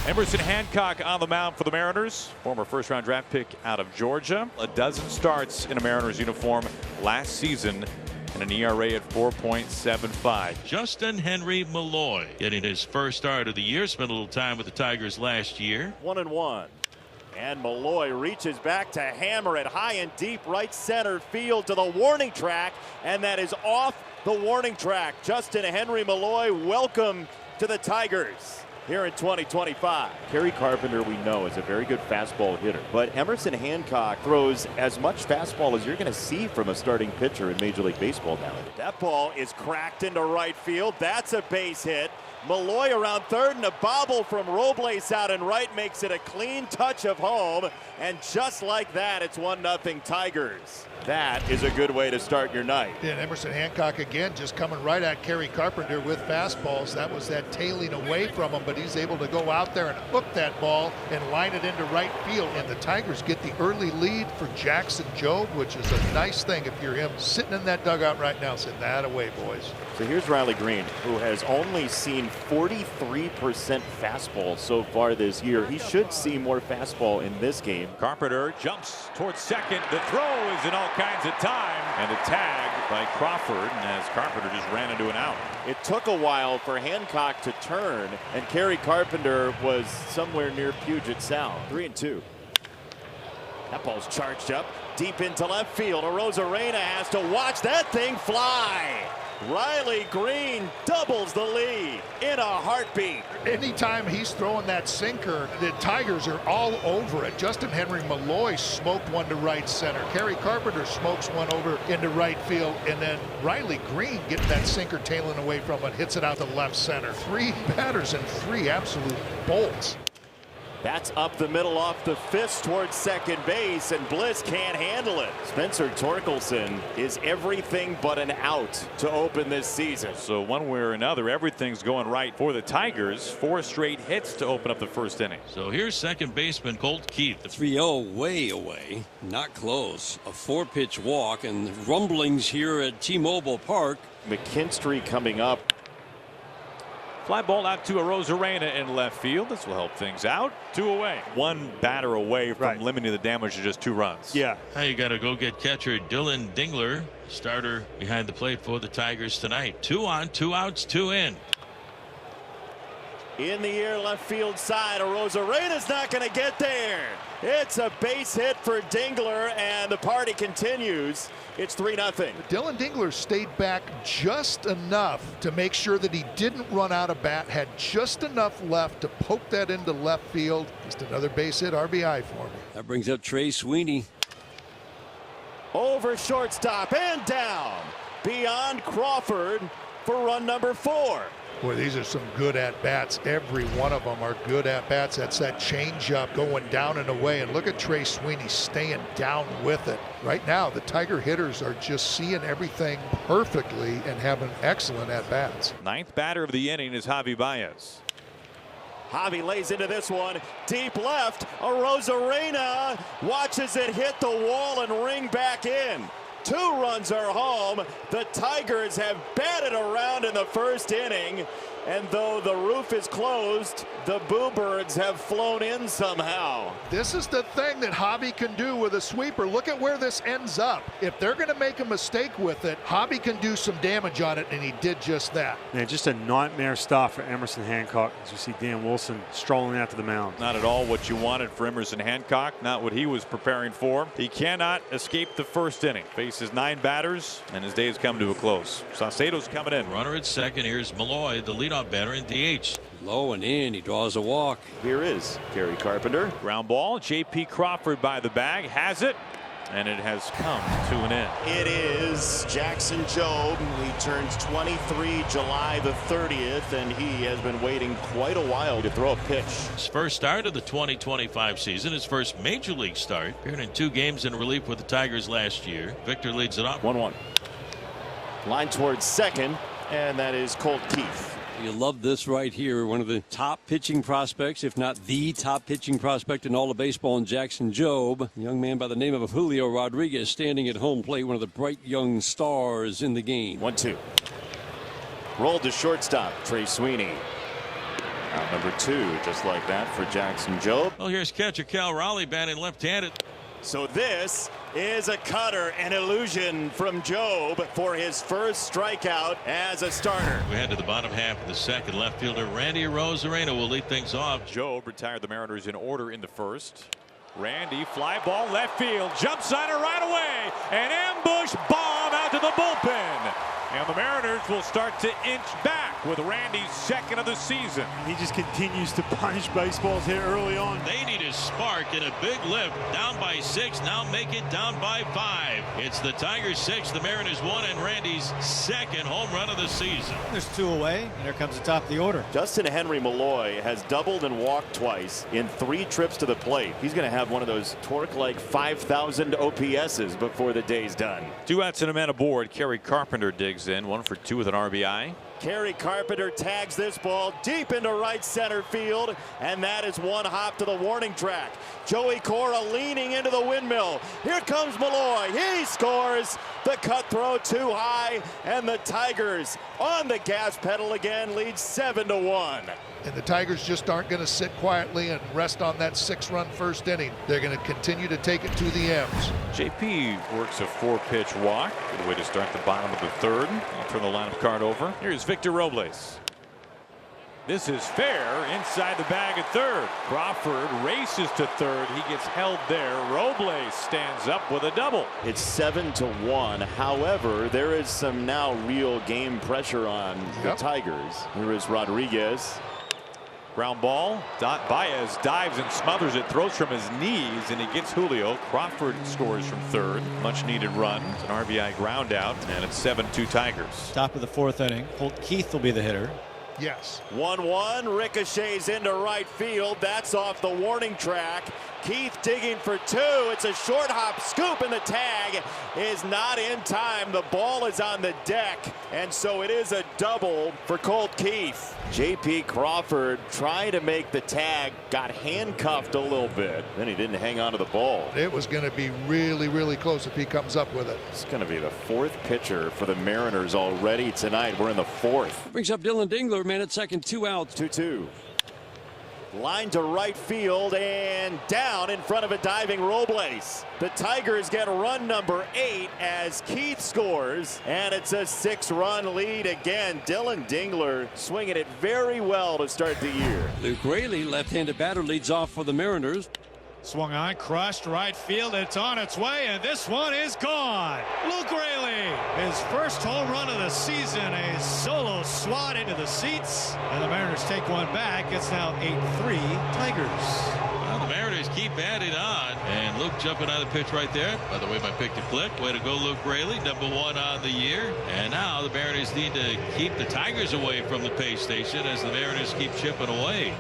Emerson Hancock on the mound for the Mariners. Former first-round draft pick out of Georgia. A dozen starts in a Mariners uniform last season and an ERA at 4.75. Justin Henry Malloy getting his first start of the year. Spent a little time with the Tigers last year. 1-1. And Malloy reaches back to hammer it high and deep right center field to the warning track, and that is off the warning track. Justin Henry Malloy, welcome to the Tigers here in 2025. Kerry Carpenter, we know, is a very good fastball hitter, but Emerson Hancock throws as much fastball as you're going to see from a starting pitcher in Major League Baseball nowadays. That ball is cracked into right field. That's a base hit. Malloy around third, and a bobble from Robles out in right makes it a clean touch of home. And just like that, it's 1-0 Tigers. That is a good way to start your night. And Emerson Hancock again just coming right at Kerry Carpenter with fastballs. That was that tailing away from him, but he's able to go out there and hook that ball and line it into right field. And the Tigers get the early lead for Jackson Jobe, which is a nice thing if you're him sitting in that dugout right now saying, that away, boys. So here's Riley Greene, who has only seen 43% fastball so far this year. He should see more fastball in this game. Carpenter jumps towards second. The throw is in all kinds of time, and a tag by Crawford as Carpenter just ran into an out. It took a while for Hancock to turn, and Kerry Carpenter was somewhere near Puget Sound. 3-2. That ball's charged up deep into left field. Arozarena has to watch that thing fly. Riley Greene doubles the lead in a heartbeat. Anytime he's throwing that sinker, the Tigers are all over it. Justin Henry Malloy smoked one to right center. Kerry Carpenter smokes one over into right field. And then Riley Greene getting that sinker tailing away from it, hits it out to left center. 3 batters and 3 absolute bolts. That's up the middle off the fist towards second base, and Bliss can't handle it. Spencer Torkelson is everything but an out to open this season. So one way or another, everything's going right for the Tigers. 4 straight hits to open up the first inning. So here's second baseman Colt Keith. The 3-0 way away, not close. A 4-pitch walk, and rumblings here at T-Mobile Park. McKinstry coming up. Fly ball out to Arozarena in left field. This will help things out. 2 away. 1 batter away from limiting the damage to just 2 runs. Yeah. Now you got to go get catcher Dylan Dingler, starter behind the plate for the Tigers tonight. 2 on, 2 outs, 2 in. In the air, left field side. Arozarena's not going to get there. It's a base hit for Dingler, and the party continues. It's 3-0. Dylan Dingler stayed back just enough to make sure that he didn't run out of bat, had just enough left to poke that into left field. Just another base hit RBI for me. That brings up Trey Sweeney. Over shortstop and down. Beyond Crawford for run number 4. Boy, these are some good at-bats. Every one of them are good at-bats. That's that change-up going down and away. And look at Trey Sweeney staying down with it. Right now, the Tiger hitters are just seeing everything perfectly and having excellent at-bats. 9th batter of the inning is Javi Baez. Javi lays into this one. Deep left. Arozarena watches it hit the wall and ring back in. 2 runs are home. The Tigers have batted around in the first inning, and though the roof is closed, the Boo Birds have flown in somehow. This is the thing that Javi can do with a sweeper. Look at where this ends up. If they're going to make a mistake with it, Javi can do some damage on it, and he did just that. Man, just a nightmare start for Emerson Hancock as you see Dan Wilson strolling out to the mound. Not at all what you wanted for Emerson Hancock, not what he was preparing for. He cannot escape the first inning. Faces 9 batters, and his day has come to a close. Saucedo's coming in. Runner at second. Here's Malloy, the leadoff batter in DH. Low and in, he draws a walk. Here is Kerry Carpenter. Ground ball. J.P. Crawford by the bag, has it, and it has come to an end. It is Jackson Jobe. He turns 23 July the 30th, and he has been waiting quite a while to throw a pitch. His first start of the 2025 season, his first major league start. Appeared in 2 games in relief with the Tigers last year. Victor leads it off. 1-1. Line towards second, and that is Colt Keith. You love this right here. One of the top pitching prospects, if not the top pitching prospect in all of baseball, in Jackson Jobe. A young man by the name of Julio Rodriguez standing at home plate, one of the bright young stars in the game. 1-2. Rolled to shortstop, Trey Sweeney. Out number 2, just like that for Jackson Jobe. Well, here's catcher Cal Raleigh batting left-handed. So this is a cutter, an illusion from Jobe for his first strikeout as a starter. We head to the bottom half of the second. Left fielder Randy Arozarena will lead things off. Jobe retired the Mariners in order in the first. Randy, fly ball left field, jumps on it right away. An ambush bomb out to the bullpen. And the Mariners will start to inch back with Randy's second of the season. He just continues to punish baseballs here early on. They need a spark and a big lift. Down by 6, now make it down by 5. It's the Tigers 6, the Mariners 1, and Randy's second home run of the season. There's 2 away, and here comes the top of the order. Justin Henry Malloy has doubled and walked twice in 3 trips to the plate. He's going to have one of those torque-like 5,000 OPSs before the day's done. 2 outs and a man aboard. Kerry Carpenter digs in, 1 for 2 with an RBI. Kerry Carpenter tags this ball deep into right center field, and that is 1 hop to the warning track. Joey Cora leaning into the windmill. Here comes Malloy. He scores. The cut throw too high, and the Tigers on the gas pedal again, lead 7-1. And the Tigers just aren't going to sit quietly and rest on that 6-run first inning. They're going to continue to take it to the M's. JP works a 4-pitch walk. Good way to start the bottom of the third. I'll turn the lineup card over. Here's Victor Robles. This is fair inside the bag at third. Crawford races to third. He gets held there. Robles stands up with a double. It's 7-1. However, there is some now real game pressure on the Tigers. Here is Rodriguez. Ground ball. Baez dives and smothers it, throws from his knees, and he gets Julio. Crawford scores from third. Much needed run. It's an RBI ground out, and it's 7-2 Tigers. Top of the 4th inning. Holt Keith will be the hitter. Yes. 1-1, ricochets into right field. That's off the warning track. Keith digging for 2. It's a short hop scoop, and the tag is not in time. The ball is on the deck, and so it is a double for Colt Keith. JP Crawford trying to make the tag, got handcuffed a little bit. Then he didn't hang on to the ball. It was going to be really, really close if he comes up with it. It's going to be the 4th pitcher for the Mariners already tonight. We're in the 4th. Brings up Dylan Dingler, man at second, 2 outs. 2-2. Line to right field and down in front of a diving Robles. The Tigers get run number 8 as Keith scores, and it's a 6-run lead again. Dylan Dingler swinging it very well to start the year. Luke Raley, left-handed batter, leads off for the Mariners. Swung on, crushed, right field. It's on its way, and this one is gone. Luke Raley, his first home run of the season, a solo swat into the seats, and the Mariners take one back. It's now 8-3 Tigers. Well, the Mariners keep adding on, and Luke jumping on the pitch right there. By the way, my pick to click. Way to go, Luke Raley, #1 on the year. And now the Mariners need to keep the Tigers away from the pay station as the Mariners keep chipping away.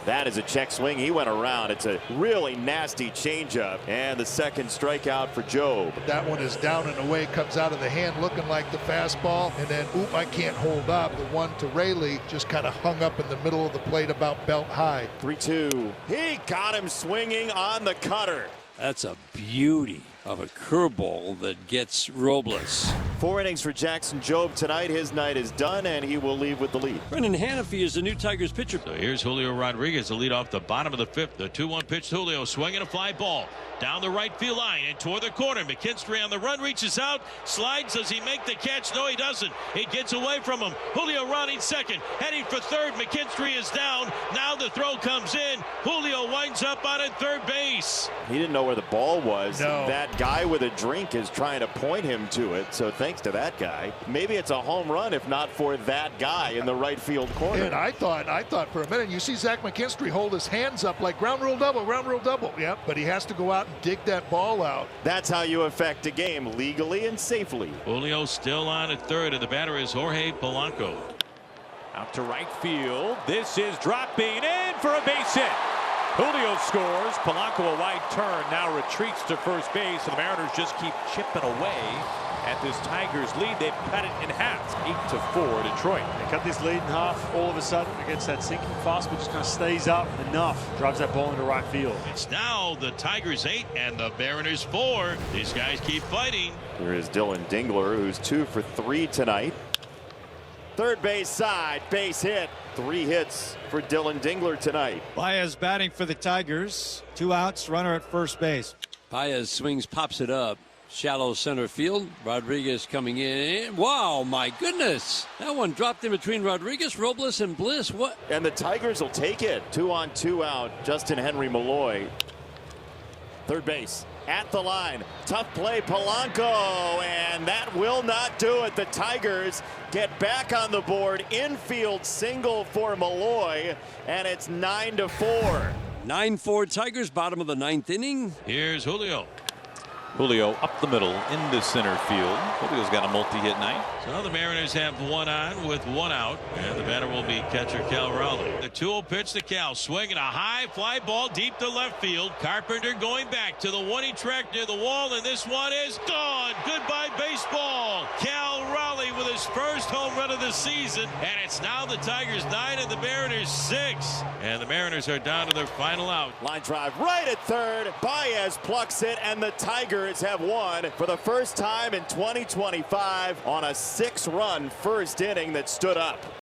That is a check swing. He went around. It's a really nasty changeup, and the second strikeout for Jobe. That one is down and away, comes out of the hand looking like the fastball, and then oop, I can't hold up. The one to Raley just kind of hung up in the middle of the plate about belt high. 3-2. He got him swinging on the cutter. That's a beauty of a curveball that gets Robles. 4 innings for Jackson Jobe tonight. His night is done, and he will leave with the lead. Brendan Hannafy is the new Tigers pitcher. So here's Julio Rodriguez to lead off the bottom of the 5th. The 2-1 pitch to Julio, swinging a fly ball down the right field line and toward the corner. McKinstry on the run, reaches out, slides. Does he make the catch? No, he doesn't. He gets away from him. Julio running second, heading for third. McKinstry is down. Now the throw comes in. Julio winds up on at third base. He didn't know where the ball was. No. That guy with a drink is trying to point him to it, so thanks to that guy. Maybe it's a home run if not for that guy in the right field corner. And I thought for a minute, you see Zach McKinstry hold his hands up like ground rule double, ground rule double. Yep, but he has to go out and dig that ball out. That's how you affect a game legally and safely. Julio still on at third, and the batter is Jorge Polanco. Out to right field. This is dropping in for a base hit. Julio scores. Polanco a wide turn, now retreats to first base, and the Mariners just keep chipping away at this Tigers lead. They've cut it in half. 8-4 Detroit. They cut this lead in half all of a sudden against that sinking fastball. Just kind of stays up enough, drives that ball into right field. It's now the Tigers 8 and the Mariners 4. These guys keep fighting. Here is Dylan Dingler, who's 2 for 3 tonight. Third base side, base hit. 3 hits for Dylan Dingler tonight. Baez batting for the Tigers. 2 outs, runner at first base. Baez swings, pops it up. Shallow center field. Rodriguez coming in. Wow, my goodness. That one dropped in between Rodriguez, Robles, and Bliss. What? And the Tigers will take it. 2 on, 2 out. Justin Henry Malloy. Third base. At the line. Tough play, Polanco. And that will not do it. The Tigers get back on the board. Infield single for Malloy. And it's 9-4. 9-4 Tigers, bottom of the 9th inning. Here's Julio. Julio up the middle into center field. Julio's got a multi-hit night. So the Mariners have 1 on with 1 out, and the batter will be catcher Cal Raleigh. The 2-0 pitch to Cal, swinging a high fly ball deep to left field. Carpenter going back to the 1-inch track near the wall, and this one is gone. Goodbye baseball. Cal Raleigh with his first home run of the season, and it's now the Tigers 9 and the Mariners 6. And the Mariners are down to their final out. Line drive right at third. Baez plucks it, and the Tigers have won for the first time in 2025 on a 6-run first inning that stood up.